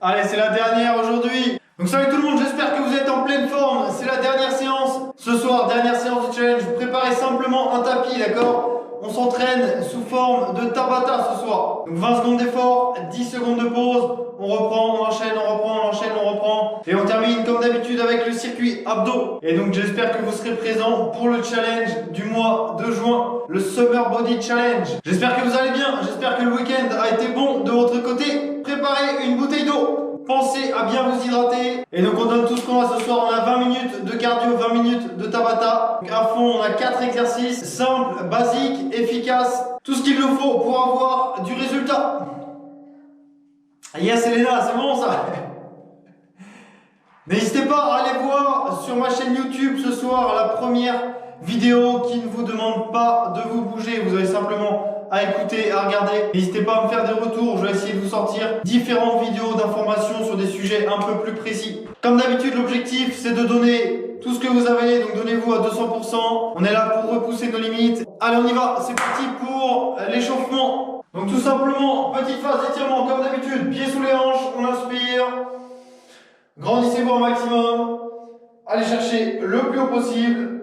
Allez, c'est la dernière aujourd'hui. Donc salut tout le monde, j'espère que vous êtes en pleine forme. C'est la dernière séance. Ce soir, dernière séance du challenge. Préparez simplement un tapis, d'accord? On s'entraîne sous forme de Tabata ce soir. Donc 20 secondes d'effort, 10 secondes de pause. On reprend, on enchaîne, on reprend, on enchaîne, on reprend. Et on termine comme d'habitude avec le circuit abdos. Et donc j'espère que vous serez présents pour le challenge du mois de juin, le Summer Body Challenge. J'espère que vous allez bien, j'espère que le week-end a été bon de votre côté. Préparez une bouteille d'eau. Pensez à bien vous hydrater. Et donc on donne tout ce qu'on a ce soir. On a 20 minutes de cardio, 20 minutes de Tabata. Donc à fond, on a 4 exercices simples, basiques, efficaces. Tout ce qu'il nous faut pour avoir du résultat. Yes Elena, c'est bon ça. N'hésitez pas à aller voir sur ma chaîne YouTube ce soir la première vidéo qui ne vous demande pas de vous bouger. Vous avez simplement à écouter, à regarder. N'hésitez pas à me faire des retours. Je vais essayer de vous sortir différentes vidéos d'informations sur des sujets un peu plus précis. Comme d'habitude, l'objectif c'est de donner tout ce que vous avez. Donc donnez-vous à 200%. On est là pour repousser nos limites. Allez, on y va. C'est parti pour l'échauffement. Donc tout simplement, petite phase d'étirement comme d'habitude. Pieds sous les hanches, on inspire. Grandissez-vous au maximum. Allez chercher le plus haut possible.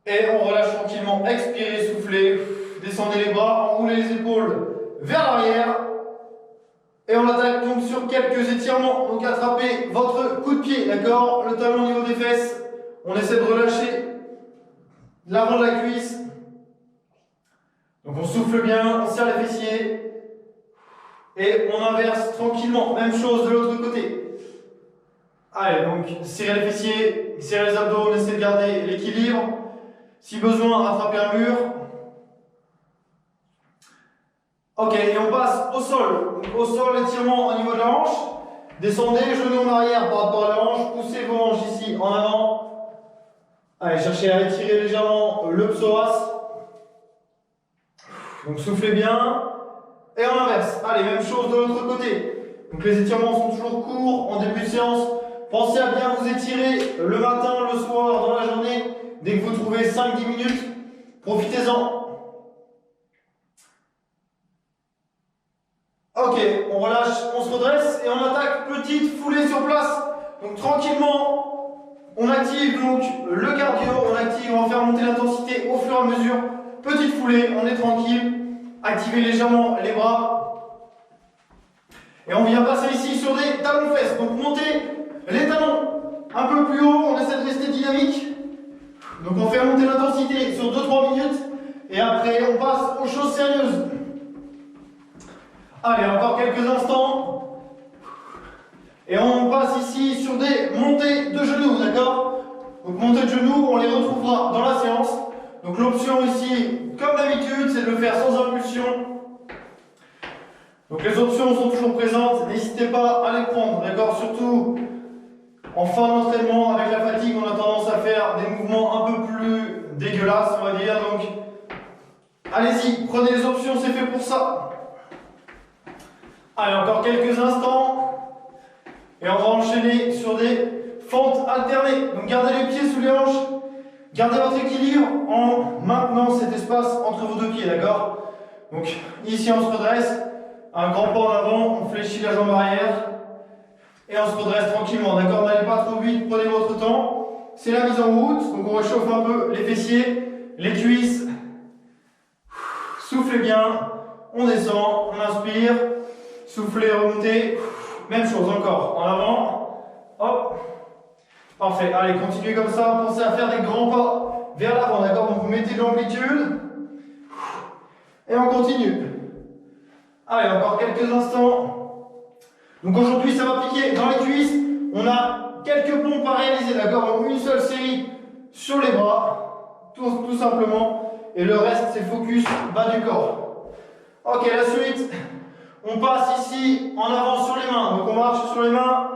Et on relâche tranquillement. Expirez, soufflez. Descendez les bras, enroulez les épaules vers l'arrière. Et on attaque donc sur quelques étirements. Donc attrapez votre coup de pied, d'accord? Le talon au niveau des fesses. On essaie de relâcher l'avant de la cuisse. Donc on souffle bien, on serre les fessiers. Et on inverse tranquillement. Même chose de l'autre côté. Allez, donc serrez les fessiers, serrez les abdos, on essaie de garder l'équilibre. Si besoin, attrapez un mur. Ok, et on passe au sol. Donc, au sol, l'étirement au niveau de la hanche. Descendez, genoux en arrière par rapport à la hanche. Poussez vos hanches ici en avant. Allez, cherchez à étirer légèrement le psoas. Donc soufflez bien. Et on inverse. Allez, même chose de l'autre côté. Donc les étirements sont toujours courts en début de séance. Pensez à bien vous étirer le matin, le soir, dans la journée. Dès que vous trouvez 5-10 minutes, profitez-en. Ok, on relâche, on se redresse et on attaque petite foulée sur place. Donc tranquillement, on active donc le cardio, on va faire monter l'intensité au fur et à mesure. Petite foulée, on est tranquille. Activez légèrement les bras. Et on vient passer ici sur des talons-fesses. Donc montez les talons un peu plus haut, on essaie de rester dynamique. Donc on fait monter l'intensité sur 2-3 minutes. Et après on passe aux choses sérieuses. Allez, encore quelques instants. Et on passe ici sur des montées de genoux, d'accord? Donc montées de genoux, on les retrouvera dans la séance. Donc l'option ici, comme d'habitude, c'est de le faire sans impulsion. Donc les options sont toujours présentes, n'hésitez pas à les prendre, d'accord? Surtout en fin d'entraînement, avec la fatigue, on a tendance à faire des mouvements un peu plus dégueulasses, on va dire. Donc allez-y, prenez les options, c'est fait pour ça. Allez, encore quelques instants. Et on va enchaîner sur des fentes alternées. Donc gardez les pieds sous les hanches. Gardez votre équilibre en maintenant cet espace entre vos deux pieds, d'accord? Donc ici on se redresse, un grand pas en avant, on fléchit la jambe arrière et on se redresse tranquillement, d'accord? N'allez pas trop vite, prenez votre temps. C'est la mise en route, donc on réchauffe un peu les fessiers, les cuisses. Soufflez bien, on descend, on inspire, soufflez, remontez. Même chose encore, en avant, hop. Parfait, allez, continuez comme ça, pensez à faire des grands pas vers l'avant, d'accord? Donc vous mettez de l'amplitude et on continue. Allez, encore quelques instants. Donc aujourd'hui, ça va piquer dans les cuisses. On a quelques pompes à réaliser, d'accord? Donc une seule série sur les bras, tout simplement. Et le reste, c'est focus bas du corps. Ok, la suite, on passe ici en avant sur les mains. Donc on marche sur les mains,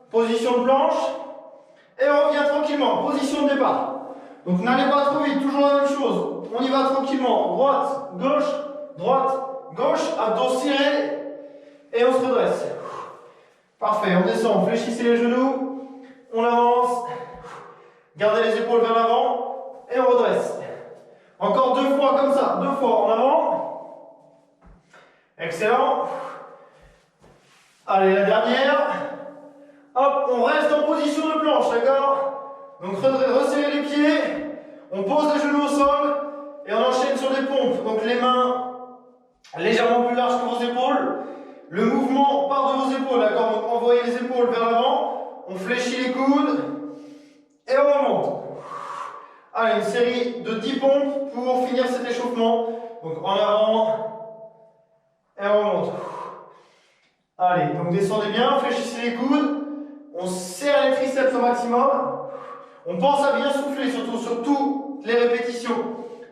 position de planche. Et on revient tranquillement, position de départ. Donc n'allez pas trop vite, toujours la même chose. On y va tranquillement, droite, gauche, abdos serrés. Et on se redresse. Parfait, on descend, fléchissez les genoux. On avance. Gardez les épaules vers l'avant. Et on redresse. Encore 2 fois comme ça, 2 fois en avant. Excellent. Allez, la dernière. Hop, on reste en position de planche, d'accord? Donc resserrez les pieds, on pose les genoux au sol et on enchaîne sur des pompes. Donc les mains légèrement plus larges que vos épaules. Le mouvement part de vos épaules, d'accord? Donc envoyez les épaules vers l'avant, on fléchit les coudes et on remonte. Allez, une série de 10 pompes pour finir cet échauffement. Donc en avant et on remonte. Allez, donc descendez bien, fléchissez les coudes. On serre les triceps au maximum. On pense à bien souffler, surtout sur toutes les répétitions.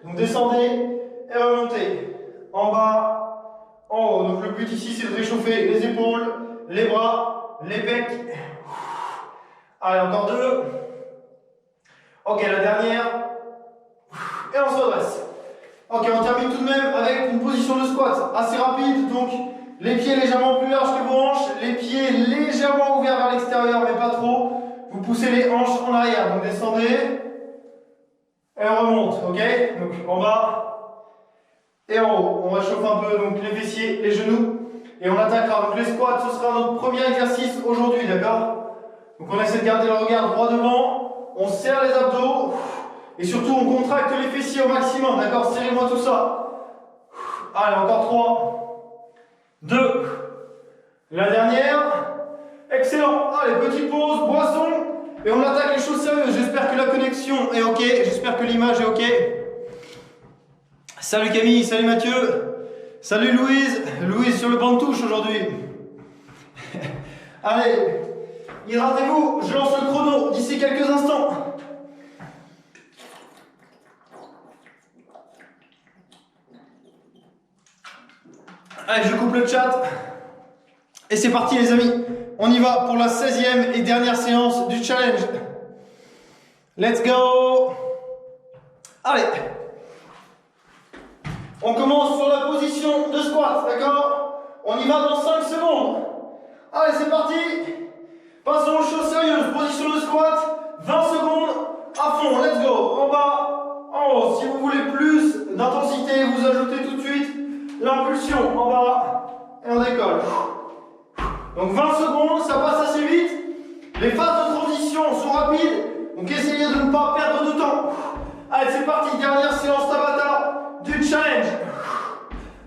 Donc descendez et remontez. En bas, en haut. Donc le but ici, c'est de réchauffer les épaules, les bras, les pecs. Allez, encore 2. Ok, la dernière. Et on se redresse. Ok, on termine tout de même avec une position de squat assez rapide. Donc les pieds légèrement plus larges que vos hanches, les pieds légèrement ouverts vers l'extérieur, mais pas trop. Vous poussez les hanches en arrière, donc descendez et on remonte, ok? Donc en bas et en haut. On réchauffe un peu donc les fessiers, les genoux et on attaquera. Donc les squats, ce sera notre premier exercice aujourd'hui, d'accord? Donc on essaie de garder le regard droit devant, on serre les abdos et surtout on contracte les fessiers au maximum, d'accord? Serrez-moi tout ça. Allez, encore 3. 2. La dernière. Excellent. Allez, petite pause, boisson. Et on attaque les choses sérieuses. J'espère que la connexion est ok. J'espère que l'image est ok. Salut Camille, salut Mathieu. Salut Louise. Louise sur le banc de touche aujourd'hui. Allez, hydratez-vous. Je lance le chrono d'ici quelques instants. Allez, je coupe le chat. Et c'est parti les amis. On y va pour la 16e et dernière séance du challenge. Let's go. Allez. On commence sur la position de squat, d'accord? On y va dans 5 secondes. Allez, c'est parti. Passons aux choses sérieuses. Position de squat, 20 secondes à fond. Let's go. En bas, en haut. Si vous voulez plus d'intensité, vous ajoutez tout de suite l'impulsion en bas et on décolle. Donc 20 secondes, ça passe assez vite. Les phases de transition sont rapides, donc essayez de ne pas perdre de temps. Allez, c'est parti, dernière séance Tabata du challenge.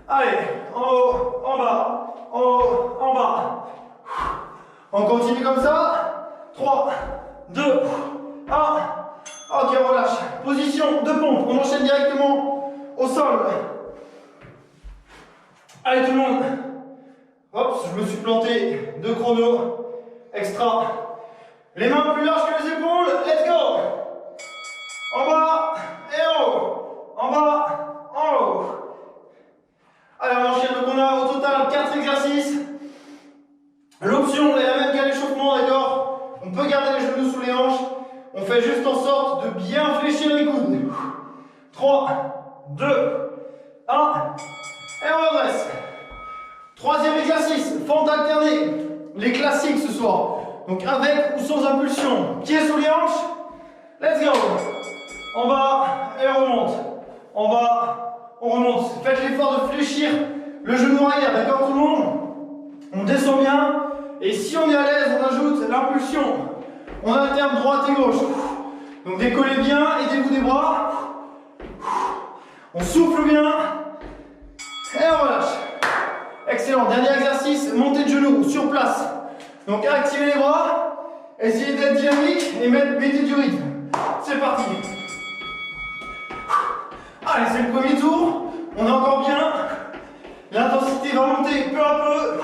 Allez, en haut, en bas, en haut, en bas. On continue comme ça. 3, 2, 1. Ok, on relâche. Position de pompe, on enchaîne directement au sol. Allez tout le monde. Hop, je me suis planté. 2 chronos. Extra. Les mains plus larges que les épaules. Let's go. En bas et en haut. En bas, en haut. Allez, on enchaîne. Donc on a au total 4 exercices. L'option est la même qu'à l'échauffement, d'accord? On peut garder les genoux sous les hanches. On fait juste en sorte de bien fléchir les coudes. 3, 2, 1. Et on redresse. 3e exercice, fente alternée. Les classiques ce soir. Donc avec ou sans impulsion. Pieds sous les hanches. Let's go. En bas et on remonte. En bas, on remonte. Faites l'effort de fléchir le genou arrière, d'accord tout le monde? On descend bien. Et si on est à l'aise, on ajoute l'impulsion. On alterne droite et gauche. Donc décollez bien, aidez-vous des bras. On souffle bien. Et on relâche. Excellent. Dernier exercice, montée de genoux sur place. Donc activez les bras. Essayez d'être dynamique et mettez du rythme. C'est parti. Allez, c'est le premier tour. On est encore bien. L'intensité va monter peu à peu.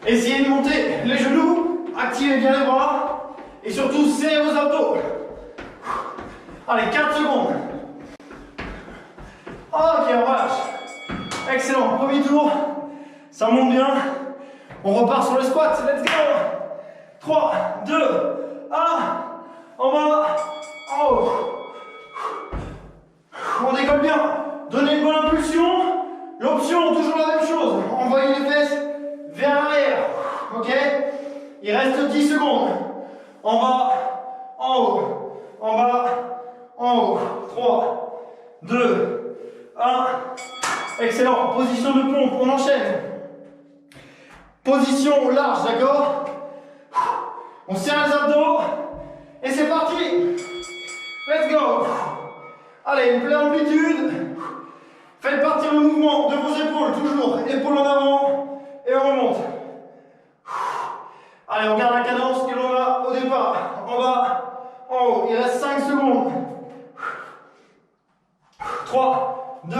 Essayez de monter les genoux. Activez bien les bras. Et surtout, serrez vos abdos. Allez, 4 secondes. Ok, on relâche. Excellent. Premier tour. Ça monte bien. On repart sur le squat. Let's go. 3, 2, 1. En bas. En haut. On décolle bien. Donnez une bonne impulsion. L'option, toujours la même chose. Envoyez les fesses vers l'arrière. Ok? Il reste 10 secondes. En bas. En haut. En bas. En haut. 3, 2, 1. Excellent. Position de pompe. On enchaîne. Position large, d'accord? On serre les abdos. Et c'est parti. Let's go. Allez, une pleine amplitude. Faites partir le mouvement de vos épaules, toujours. Épaules en avant. Et on remonte. Allez, on garde la cadence que l'on a au départ. En bas, en haut. Il reste 5 secondes. 3, 2,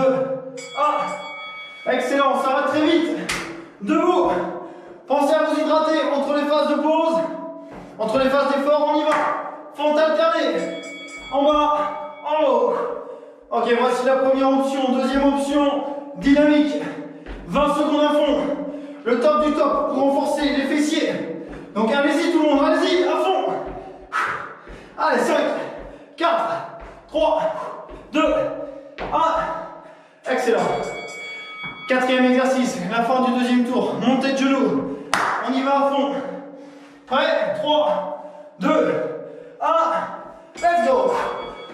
1. Excellent, ça va très vite. Debout. Pensez à vous hydrater entre les phases de pause. Entre les phases d'effort, on y va. Fente alternée. En bas, en haut. Ok, voici la première option. Deuxième option, dynamique. 20 secondes à fond. Le top du top pour renforcer les fessiers. Donc allez-y tout le monde, allez-y, à fond. Allez, 5, 4, 3, 2, 1. Excellent. Quatrième exercice, la fin du deuxième tour. Montée de genoux. On y va à fond. Prêt? 3, 2, 1. Let's go.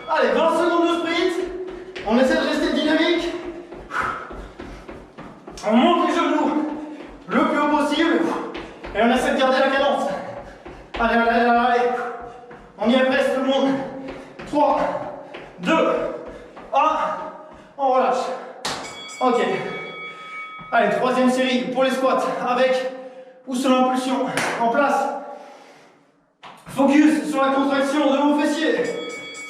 Allez, 20 secondes de sprint. On essaie de rester dynamique. On monte les genoux le plus haut possible. Et on essaie de garder la cadence. Allez, allez, allez, allez. On y est presque tout le monde. 3, 2, 1. On relâche. Ok. Allez, troisième série pour les squats. Avec ou sur l'impulsion. En place. Focus sur la contraction de vos fessiers.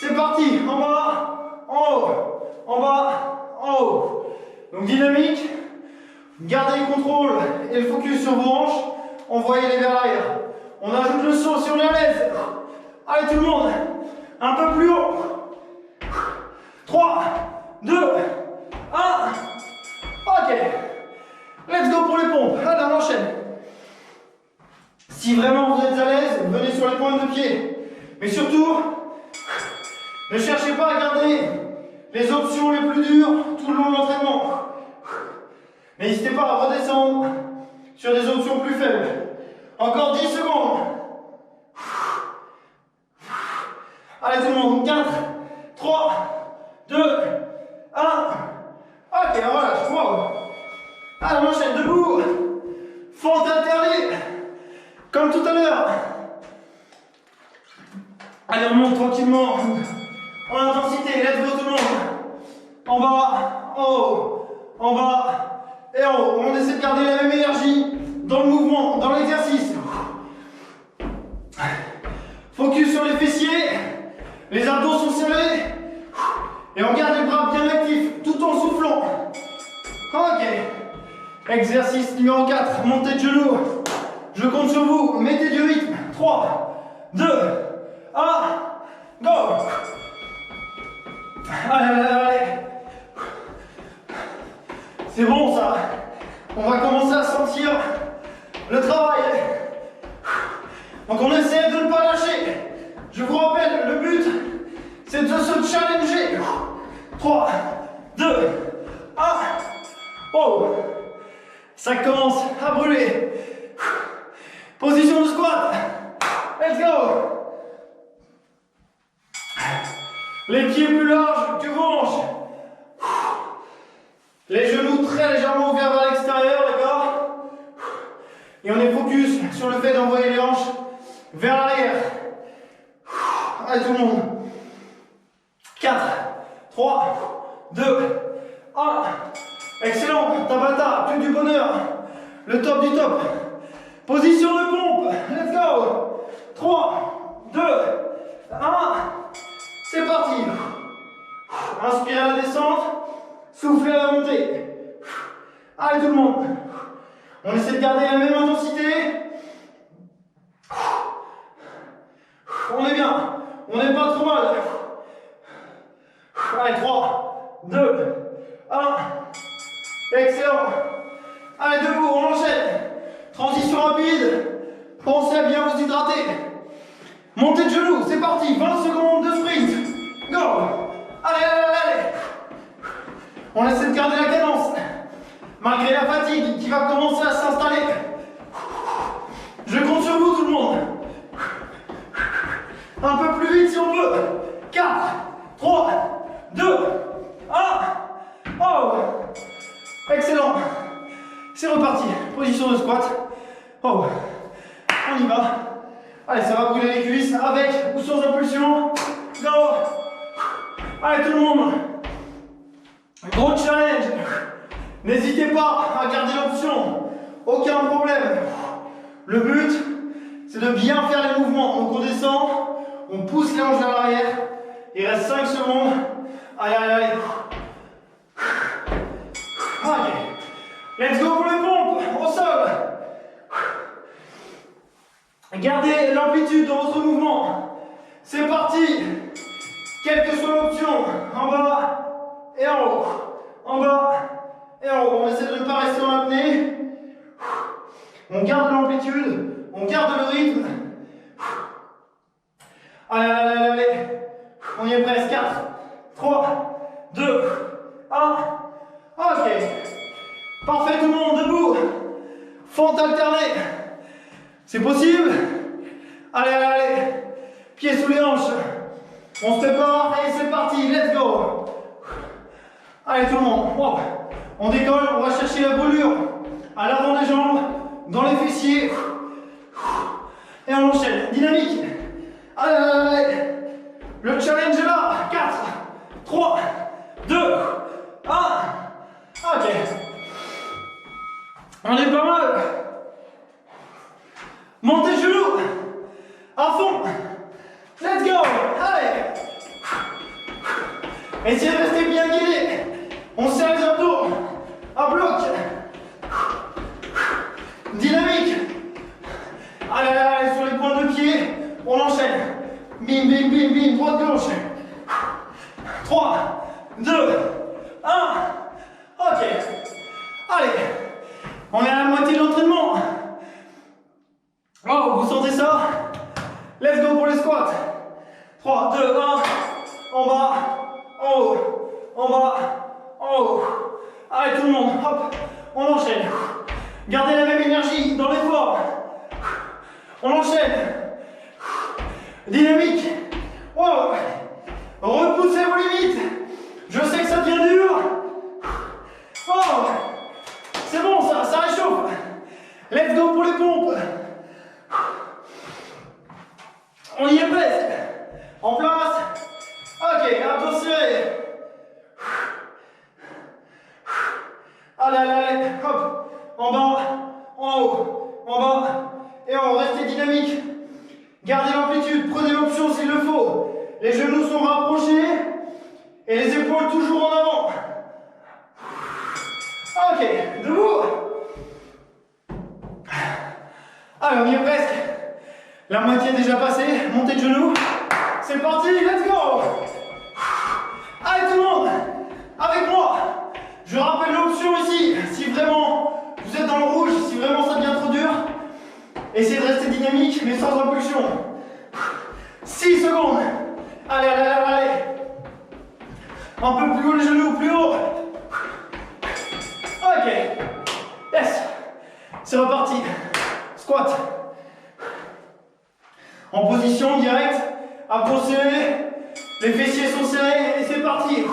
C'est parti. En bas, en haut. En bas, en haut. Donc dynamique. Gardez le contrôle et le focus sur vos hanches. Envoyez-les vers l'arrière. On ajoute le saut si on est à l'aise. Allez tout le monde. Un peu plus haut. 3, 2, 1. Ok. Let's go pour les pompes. Allez, on enchaîne. Si vraiment vous êtes à l'aise, venez sur les pointes de pied. Mais surtout, ne cherchez pas à garder les options les plus dures tout le long de l'entraînement. N'hésitez pas à redescendre sur des options plus faibles. Encore 10 secondes. Allez tout le monde, 4, 3, 2, 1. Ok, on relâche. Wow. Allez, on enchaîne debout. Fente alternée. Comme tout à l'heure. Allez, on monte tranquillement. En intensité. Let's go tout le monde. En bas, en haut, en bas et en haut. On essaie de garder la même énergie dans le mouvement, dans l'exercice. Focus sur les fessiers. Les abdos sont serrés. Et on garde les bras bien actifs tout en soufflant. Ok. Exercice numéro 4. Montée de genoux. Je compte sur vous. Mettez du rythme. 3, 2, 1. Go. Allez, allez, allez. C'est bon ça. On va commencer à sentir le travail. Donc on essaie de ne pas lâcher. Je vous rappelle, le but, c'est de se challenger. 3, 2, 1. Oh. Ça commence à brûler. Position de squat. Let's go. Les pieds plus larges que vos hanches. Les genoux très légèrement ouverts vers l'extérieur, d'accord? Et on est focus sur le fait d'envoyer les hanches vers l'arrière. Allez tout le monde. 4, 3, 2, 1. Excellent. Tabata, que du bonheur. Le top du top. Position de pompe. Let's go. 3, 2, 1. C'est parti. Inspirez à la descente. Soufflez à la montée. Allez tout le monde. On essaie de garder la même intensité. On est bien. On n'est pas trop mal. Allez, 3, 2, 1. Excellent. Allez, debout, on enchaîne. Transition rapide. Pensez à bien vous hydrater. Montée de genoux, c'est parti. 20 secondes de sprint. Go. Allez, allez, allez. On essaie de garder la cadence. Malgré la fatigue qui va commencer à s'installer. Je compte sur vous tout le monde. Un peu plus vite si on peut. 4, 3, 2, 1. Oh. Excellent. C'est reparti. Position de squat. Oh, on y va. Allez, ça va brûler les cuisses avec ou sans impulsion. Go. Allez, tout le monde. Gros challenge. N'hésitez pas à garder l'option. Aucun problème. Le but, c'est de bien faire les mouvements. Donc on descend, on pousse les hanches vers l'arrière. Il reste 5 secondes. Allez, allez, allez. Allez. Let's go pour les pompes. Au sol. Gardez l'amplitude dans votre mouvement. C'est parti. Quelle que soit l'option. En bas et en haut. En bas et en haut. On essaie de ne pas rester en apnée. On garde l'amplitude. On garde le rythme. Allez, allez, allez, allez. On y est presque. 4, 3, 2, 1. Ok. Parfait tout le monde, debout. Fente alternée. C'est possible. Allez, allez, allez. Pieds sous les hanches. On se prépare et c'est parti. Let's go. Allez tout le monde. Wow. On décolle, on va chercher la brûlure à l'avant des jambes, dans les fessiers. Et on enchaîne. Dynamique. Allez, allez, allez. Le challenge est là. 4, 3, 2, 1. Ok. On est pas mal. Montez les genoux. À fond. Let's go. Allez. Essayez de rester bien guidé. On serre les abdos. À bloc. Dynamique. Allez, allez, allez, sur les pointes de pied. On enchaîne. Bim, bim, bim, bim. Droite, gauche. 3, 2, 1. Ok. Allez. On est à la moitié de l'entraînement. Oh, vous sentez ça? Let's go pour les squats. 3, 2, 1. En bas, en haut, en bas, en haut. Allez tout le monde, hop, on enchaîne. Gardez la même énergie dans l'effort. On enchaîne. Dynamique. Wow. Repoussez vos limites. Je sais que ça devient dur. Oh. C'est bon ça réchauffe. Let's go pour les pompes. On y est presque. En place. Ok, abdos serrés. Allez, allez, allez. Hop. En bas, en haut, en bas et en haut. Restez dynamique. Gardez l'amplitude. Prenez l'option s'il le faut. Les genoux sont rapprochés et les épaules toujours en avant. Ok, debout. Allez, on y est presque. La moitié est déjà passée. Montez de genoux. C'est parti, let's go. Allez tout le monde, avec moi. Je rappelle l'option ici. Si vraiment vous êtes dans le rouge, si vraiment ça devient trop dur, essayez de rester dynamique mais sans impulsion. 6 secondes. Allez, allez, allez, allez. Un peu plus haut les genoux, plus haut. Ok. Yes. C'est reparti. Squat. En position directe. Abdos serrés. Les fessiers sont serrés. Et c'est parti.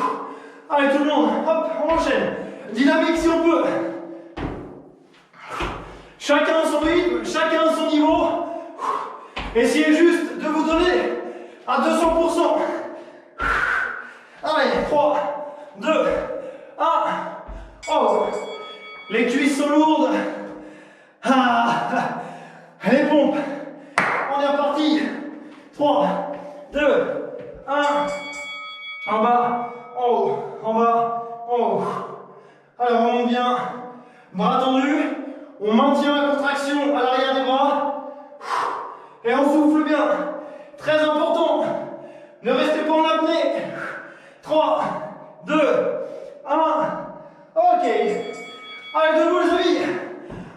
Allez tout le monde. Hop, on enchaîne. Dynamique si on peut. Chacun à son rythme. Chacun à son niveau. Essayez juste de vous donner à 200%. Allez, 3, 2, 1. Oh, les cuisses sont lourdes. Ah, les pompes. On est reparti. 3, 2, 1. En bas, en haut, en bas, en haut. Alors on monte bien. Bras tendus. On maintient la contraction à l'arrière des bras. Et on souffle bien. Très important. Ne restez pas en apnée. 3, 2, 1. Ok. Allez, debout les amis.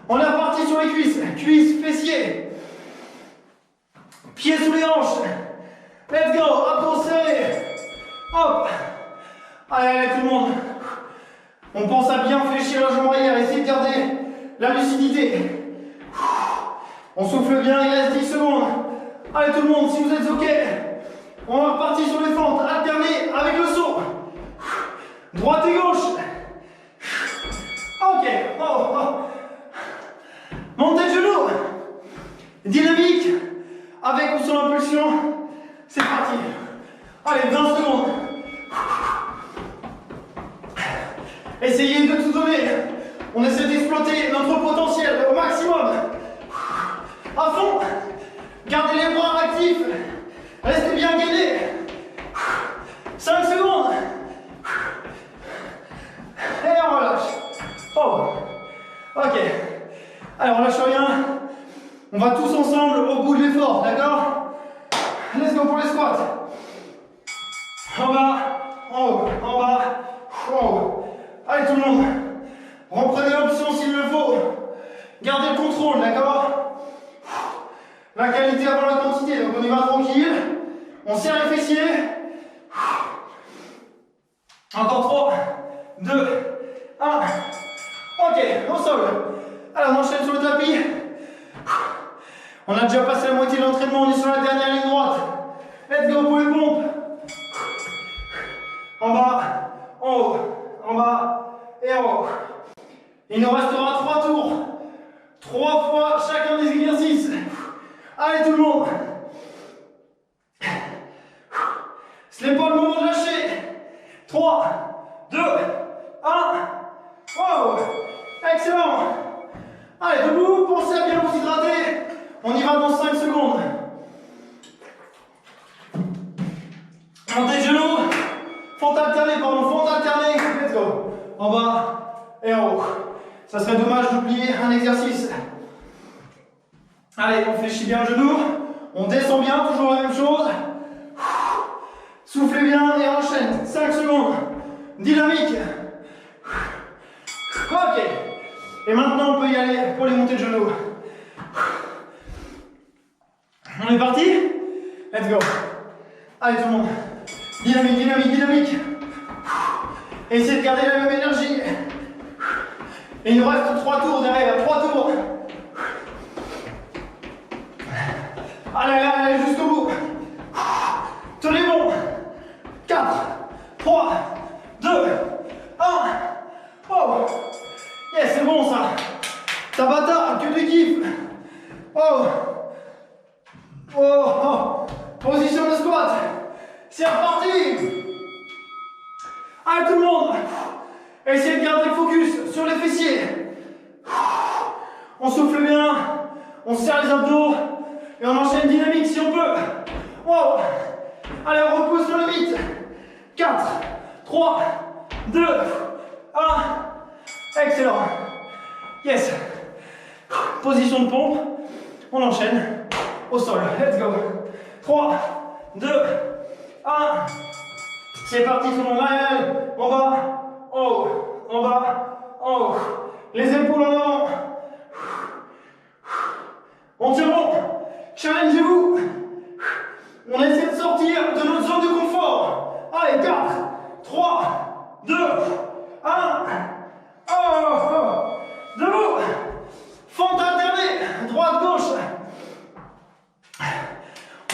On est reparti sur les cuisses. Cuisses, fessiers. Pieds sous les hanches. Let's go. Abdos serrés. Hop. Allez, allez tout le monde. On pense à bien fléchir la jambe arrière. Essayez de garder la lucidité. On souffle bien, il reste 10 secondes. Allez tout le monde, si vous êtes ok. On est reparti sur les fentes, alterner avec le saut. Droite et gauche. Ok. Oh, oh. Montez de genoux. Dynamique, avec ou sans impulsion. C'est parti. Allez, 20 secondes. Essayez de tout donner. On essaie d'exploiter notre potentiel au maximum. À fond. Gardez les bras actifs. Restez bien gainés. 5 secondes. Et on relâche. Oh. Ok. Allez, on lâche rien. On va tous ensemble au bout de l'effort, d'accord? Let's go pour les squats. En bas, en haut, en bas, en haut. Allez tout le monde. Reprenez l'option s'il le faut. Gardez le contrôle, d'accord? La qualité avant la quantité, donc on y va tranquille. On serre les fessiers. Encore 3, 2, 1. Ok, au sol. Alors on enchaîne sur le tapis. On a déjà passé la moitié de l'entraînement, on est sur la dernière ligne droite. Let's go pour les pompes. En bas, en haut, en bas et en haut. Il nous restera 3 tours. 3 fois chacun des exercices. Allez tout le monde. Ce n'est pas le moment de lâcher. 3, 2, 1. Wow. Excellent. Allez, debout, pensez à bien vous hydrater. On y va dans 5 secondes. Montez les genoux. Fente alternée, pardon, fente alternée. Let's go. En bas et en haut. Ça serait dommage d'oublier un exercice. Allez, on fléchit bien le genou. On descend bien, toujours la même chose. Soufflez bien et enchaîne. 5 secondes. Dynamique. Ok. Et maintenant, on peut y aller pour les montées de genoux. On est parti? Let's go. Allez, tout le monde. Dynamique, dynamique, dynamique. Essayez de garder la même énergie. Et il nous reste 3 tours derrière. 3 tours. Allez, allez, allez, jusqu'au bout. Tenez bon. 4, 3, 2, 1. Oh. Yes, c'est bon ça. Tabata, que du kiff. Oh. Oh, oh. Position de squat. C'est reparti. Allez tout le monde. Essayez de garder le focus sur les fessiers. On souffle bien. On serre les abdos. Et on enchaîne dynamique si on peut. Wow. Allez, on repousse nos limites. 4, 3, 2, 1. Excellent. Yes. Position de pompe. On enchaîne au sol. Let's go. 3, 2, 1. C'est parti tout le monde. Allez, allez. En bas, en haut. En bas, en haut. Les épaules en avant. On tient bon. Challengez-vous. On essaie de sortir de notre zone de confort. Allez, 4, 3, 2, 1. Oh, oh. Debout. Fente alternée. Droite, gauche.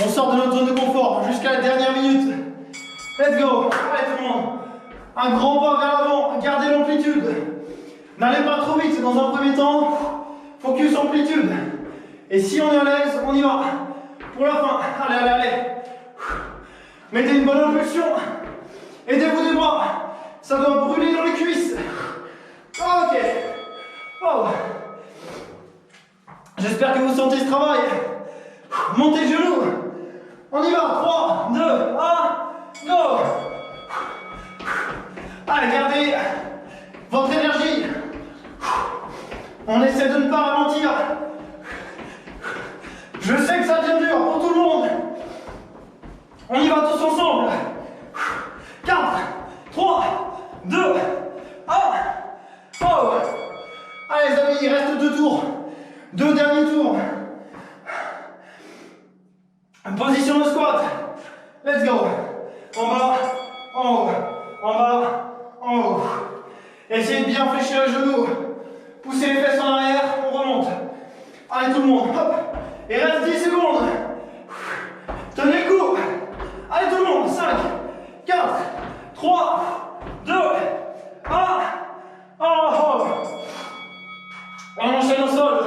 On sort de notre zone de confort jusqu'à la dernière minute. Let's go. Allez tout le monde. Un grand pas vers l'avant. Gardez l'amplitude. N'allez pas trop vite dans un premier temps. Focus amplitude. Et si on est à l'aise, on y va. Pour la fin. Allez, allez, allez. Mettez une bonne impulsion. Aidez-vous des bras. Ça doit brûler dans les cuisses. Ok. Oh. J'espère que vous sentez ce travail. Montez le genou. On y va. 3, 2, 1. Go. Allez, gardez votre énergie. On essaie de ne pas ralentir. Je sais que ça devient dur pour tout le monde. On y va tous ensemble. 4, 3, 2, 1. Oh. Allez les amis, il reste 2 tours. 2 derniers tours. Position de squat. Let's go. En bas, en haut. En bas, en haut. Essayez de bien fléchir les genoux. Poussez les fesses en arrière, on remonte. Allez tout le monde. Hop. Il reste 10 secondes. Tenez le coup. Allez tout le monde. 5, 4, 3, 2, 1. Oh. On enchaîne au sol.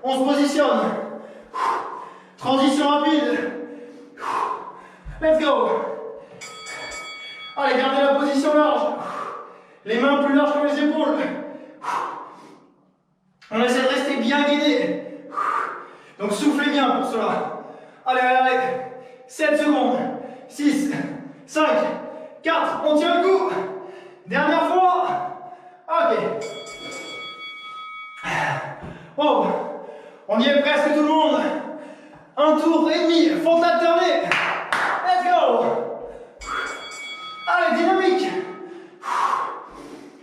On se positionne. Let's go. Allez, gardez la position large. Les mains plus larges que les épaules. On essaie de rester bien guidé. Donc soufflez bien pour cela. Allez, allez, allez. 7 secondes. 6, 5, 4. On tient le coup. Dernière fois. Ok. Oh. On y est presque tout le monde. Un tour et demi. Faut alterner. Let's go. Allez, dynamique.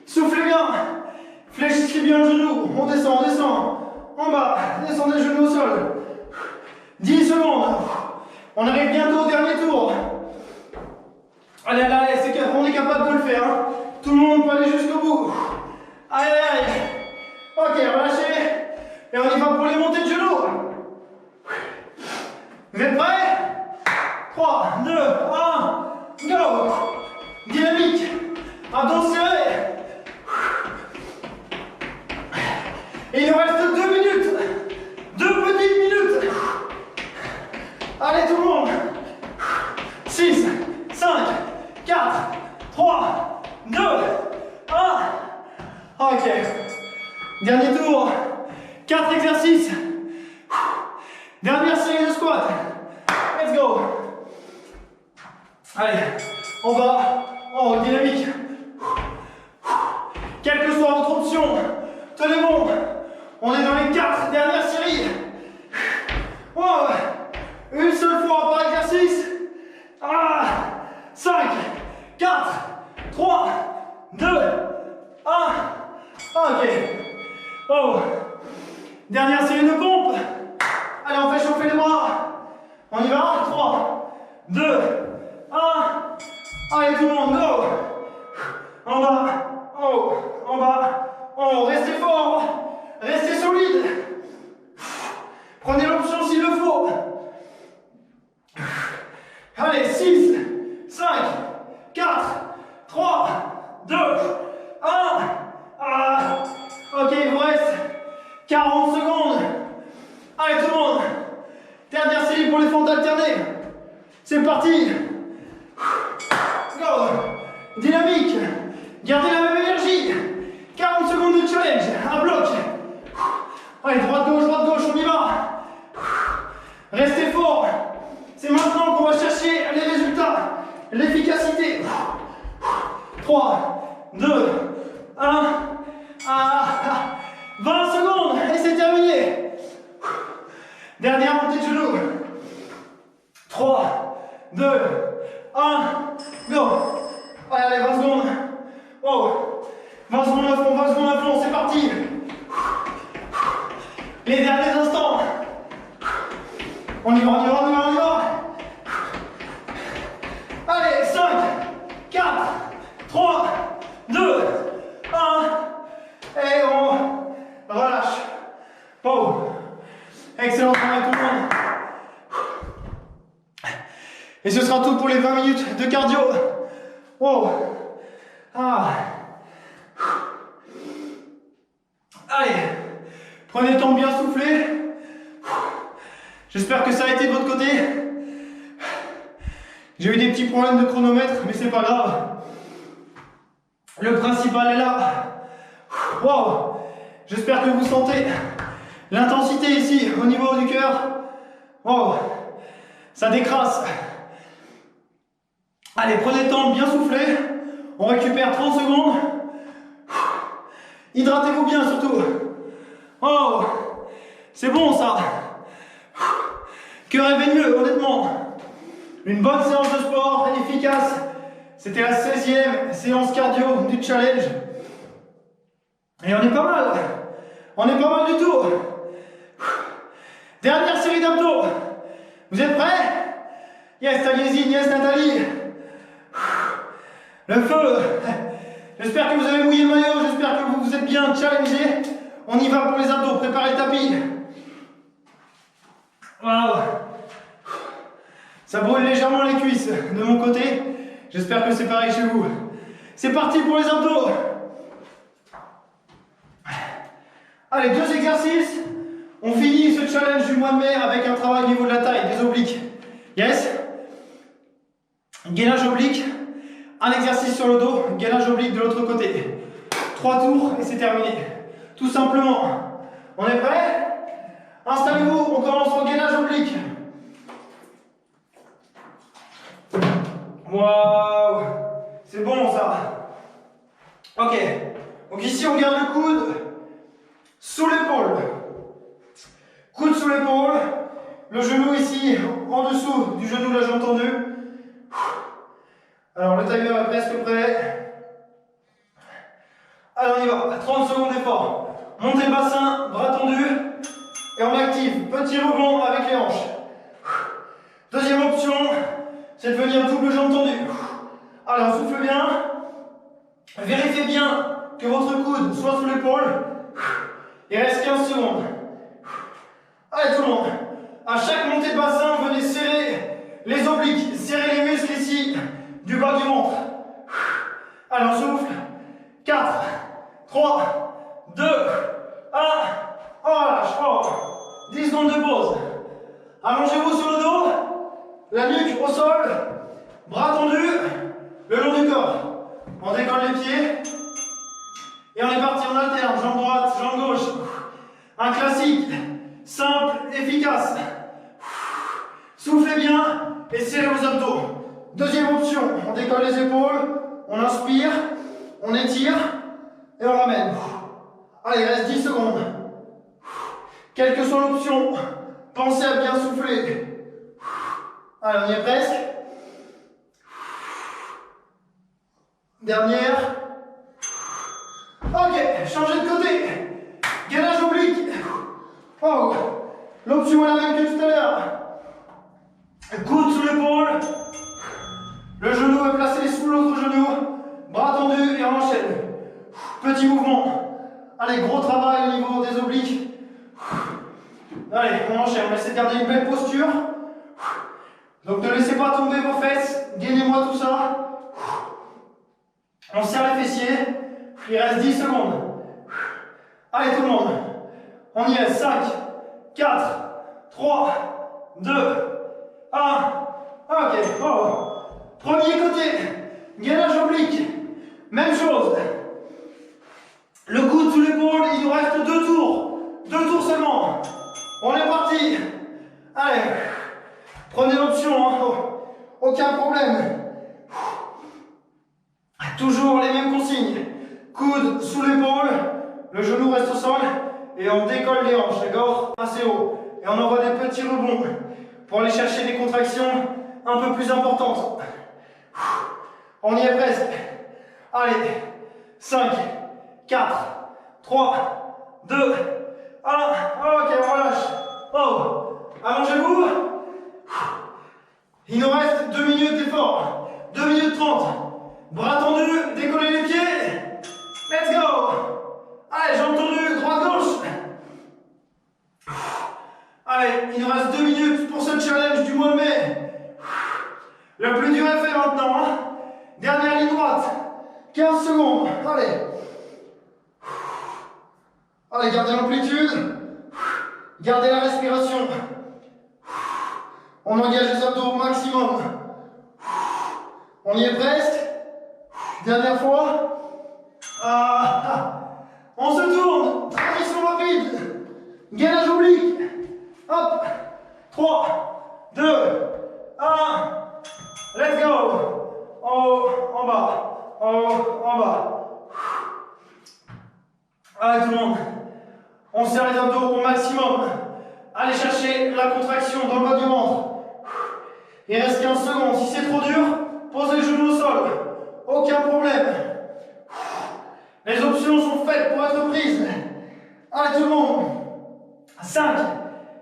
Soufflez bien. Fléchissez bien le genou. On descend, on descend. En bas. Descendez le genou au sol. 10 secondes. On arrive bientôt au dernier tour. Allez, allez, allez. On est capable de le faire. Hein. Tout le monde peut aller jusqu'au bout. Allez, allez. Ok, relâchez. Et on y va pour les montées de genoux. Vous êtes prêts? 3, 2, 1, go. Dynamique. Abdos serrés. Et il nous reste 2 minutes. 2 petites minutes. Allez tout le monde. 6, 5, 4, 3, 2, 1. Ok. Dernier tour. 4 exercices. Dernière série de squats. Let's go. Allez. En bas. En haut. Dynamique. Quelle que soit votre option. Tenez bon. On est dans les 4 dernières séries. Wow. Une seule fois par exercice. 5, 4, 3, 2, 1. Ok. Oh. Dernière série de pompes. Allez, on fait chauffer les bras. On y va. 3, 2, 1. Allez, tout le monde, go. En bas, en haut, en bas, en haut. Restez fort. Restez solide. Prenez l'option s'il le faut. Allez, 6, 5, 4, 3, 2, 1. Ok, il vous reste 40 secondes. Allez, tout le monde. Dernière série pour les fentes alternées. C'est parti. Go. Dynamique. Gardez la même énergie. 40 secondes de challenge. Un bloc. Allez, droite-gauche, on y va. Restez fort. C'est maintenant qu'on va chercher les résultats. L'efficacité. 3, 2, 1. 20 secondes. Et c'est terminé. Dernière montée de genoux. 3, 2, 1. Go. Allez, 20 secondes. Oh. 20 secondes à fond, 20 secondes à fond. C'est parti. Les derniers instants. On y va, on y va, on y va, on y va. Allez, 5, 4, 3, 2, 1. Et on relâche. Oh. Excellent travail tout le monde. Et ce sera tout pour les 20 minutes de cardio. Oh. Allez. Prenez le temps de bien souffler. J'espère que ça a été de votre côté. J'ai eu des petits problèmes de chronomètre, mais c'est pas grave. Le principal est là. Wow. J'espère que vous sentez l'intensité ici, au niveau du cœur. Wow. Ça décrasse. Allez, prenez le temps de bien souffler. On récupère 30 secondes. Hydratez-vous bien surtout. Oh, c'est bon ça. Que rêver mieux, honnêtement. Une bonne séance de sport, efficace. C'était la 16e séance cardio du challenge. Et on est pas mal. On est pas mal du tout. Dernière série d'abdos. Vous êtes prêts? Yes, Taliesin, yes, Nathalie. Le feu. J'espère que vous avez mouillé le maillot. J'espère que vous vous êtes bien challengés. On y va pour les abdos. Préparez le tapis. Wow. Ça brûle légèrement les cuisses de mon côté. J'espère que c'est pareil chez vous. C'est parti pour les abdos. Allez, 2 exercices. On finit ce challenge du mois de mai avec un travail au niveau de la taille, des obliques. Yes? Gainage oblique, un exercice sur le dos, gainage oblique de l'autre côté. 3 tours et c'est terminé. Tout simplement. On est prêt? Installez-vous, on commence en gainage oblique. Waouh! C'est bon ça. Ok. Donc ici on garde le coude sous l'épaule. Coude sous l'épaule. Le genou ici, en dessous du genou de la jambe tendue. Alors le timer est presque prêt. Allez, on y va. 30 secondes d'effort. Montez le bassin, bras tendus. Et on active. Petit rebond avec les hanches. Deuxième option, c'est de venir double jambe tendue. Allez, on souffle bien. Vérifiez bien que votre coude soit sous l'épaule. Il reste 15 secondes. Allez, tout le monde. À chaque montée de bassin, venez serrer les obliques, serrer les muscles ici du bas du ventre. Allez, on souffle. 4, 3, 2, 1. On relâche. Oh. 10 secondes de pause. Allongez-vous sur le dos, la nuque au sol, bras tendus, le long du corps. On décolle les pieds. Et on est parti, on alterne, jambe droite, jambe gauche. Un classique, simple, efficace. Soufflez bien et serrez vos abdos. Deuxième option, on décolle les épaules, on inspire, on étire et on ramène. Allez, il reste 10 secondes. Quelle que soit l'option, pensez à bien souffler. Allez, on y est presque. Dernière. Ok, changez de côté. Gainage oblique. Oh. L'option est la même que tout à l'heure. Coude sous l'épaule. Le genou est placé sous l'autre genou. Bras tendus et on enchaîne. Petit mouvement. Allez, gros travail au niveau des obliques. Allez, on enchaîne. On essaie de garder une belle posture. Donc ne laissez pas tomber vos fesses. Gainez-moi tout ça. On serre les fessiers. Il reste 10 secondes. Allez tout le monde. On y est. 5, 4, 3, 2, 1. Ok. Oh. Premier côté. Gainage oblique. Même chose. Le coude sous l'épaule. Il nous reste 2 tours. 2 tours seulement. On est parti. Allez. Prenez l'option. Hein. Aucun problème. Toujours les mêmes consignes. Coude sous l'épaule, le genou reste au sol et on décolle les hanches, d'accord? Assez haut. Et on envoie des petits rebonds pour aller chercher des contractions un peu plus importantes. On y est presque. Allez, 5, 4, 3, 2, 1. Ok, on relâche. Oh, allongez-vous. Il nous reste 2 minutes d'effort. 2 minutes 30. Bras tendus, décollez les pieds. Let's go. Allez, jambes tendues, droite-gauche. Allez, il nous reste 2 minutes pour ce challenge du mois de mai. Le plus dur est fait maintenant. Hein. Dernière ligne droite. 15 secondes. Allez. Allez, gardez l'amplitude. Gardez la respiration. On engage les abdos au maximum. On y est presque. Dernière fois. On se tourne. Transition rapide. Gainage oblique. Hop. 3, 2, 1. Let's go. Oh, en bas. Oh, en bas. Allez tout le monde. On serre les abdos au maximum. Allez chercher la contraction dans le bas du ventre. Il reste 15 secondes. Si c'est trop dur, posez le genou au sol. Aucun problème. Les options sont faites pour être prises. Allez tout le monde. 5,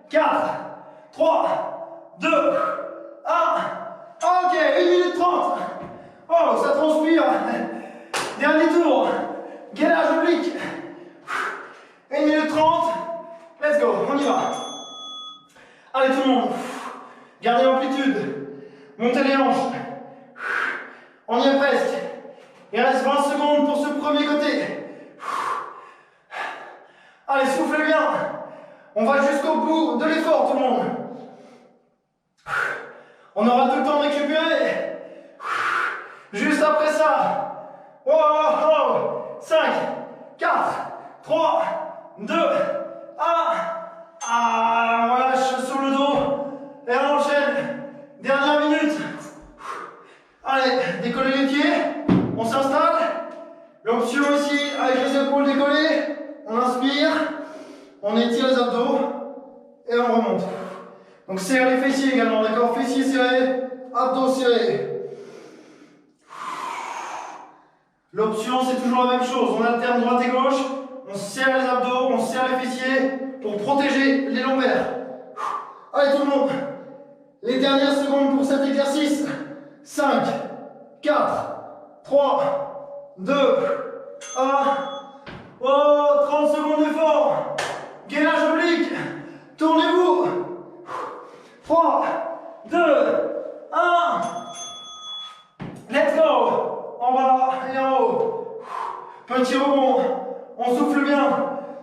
4, 3, 2, 1. Ok, 1 minute 30. Oh, ça transpire. Dernier tour. Gainage oblique. 1 minute 30. Let's go, on y va. Allez tout le monde. Gardez l'amplitude. Montez les hanches. On y est presque. Il reste 20 secondes pour ce premier côté. Allez, soufflez bien. On va jusqu'au bout de l'effort, tout le monde. On aura tout le temps de récupérer. Juste après ça. Oh, oh, oh. 5, 4, 3, 2, 1. Ah, on relâche sur le dos. Et on enchaîne. Dernière minute. Allez, décollez les pieds. On s'installe. L'option ici, avec les épaules décollées. On inspire. On étire les abdos. Et on remonte. Donc serre les fessiers également, d'accord? Fessiers serrés, abdos serrés. L'option, c'est toujours la même chose. On alterne droite et gauche. On serre les abdos, on serre les fessiers pour protéger les lombaires. Allez tout le monde. Les dernières secondes pour cet exercice. 5, 4, 3, 2, 1. Oh, 30 secondes d'effort. Gainage oblique. Tournez-vous. 3, 2, 1. Let's go. En bas et en haut. Petit rebond. On souffle bien.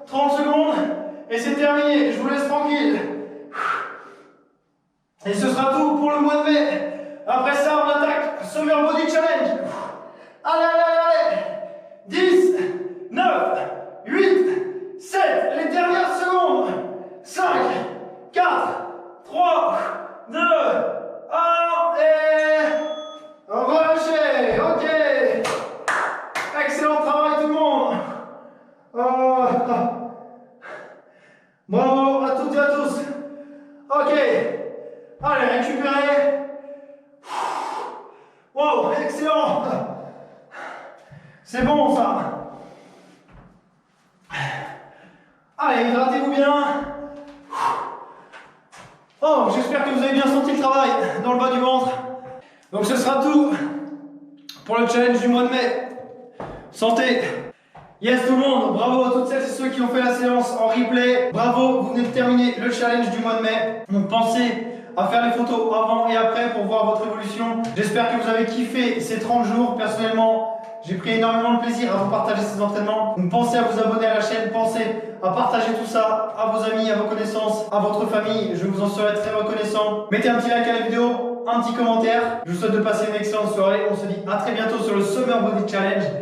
30 secondes. Et c'est terminé. Je vous laisse tranquille. Et ce sera tout pour le mois de mai. Après ça, on attaque Summer Body Challenge. Allez, allez, allez. 10, 9, 8, 7. Les dernières secondes. 5, 4, 3, 2, 1. Et relâchez. Ok. Excellent travail tout le monde. Oh. Bravo à toutes et à tous. Ok. Allez, récupérez. Wow, excellent. C'est bon ça. Allez, hydratez-vous bien. Oh, j'espère que vous avez bien senti le travail dans le bas du ventre. Donc ce sera tout pour le challenge du mois de mai. Santé. Yes tout le monde, bravo à toutes celles et ceux qui ont fait la séance en replay. Bravo, vous venez de terminer le challenge du mois de mai. Donc pensez à faire les photos avant et après pour voir votre évolution. J'espère que vous avez kiffé ces 30 jours. Personnellement, j'ai pris énormément de plaisir à vous partager ces entraînements. Donc pensez à vous abonner à la chaîne, pensez à partager tout ça à vos amis, à vos connaissances, à votre famille. Je vous en serai très reconnaissant. Mettez un petit like à la vidéo, un petit commentaire. Je vous souhaite de passer une excellente soirée. On se dit à très bientôt sur le Summer Body Challenge.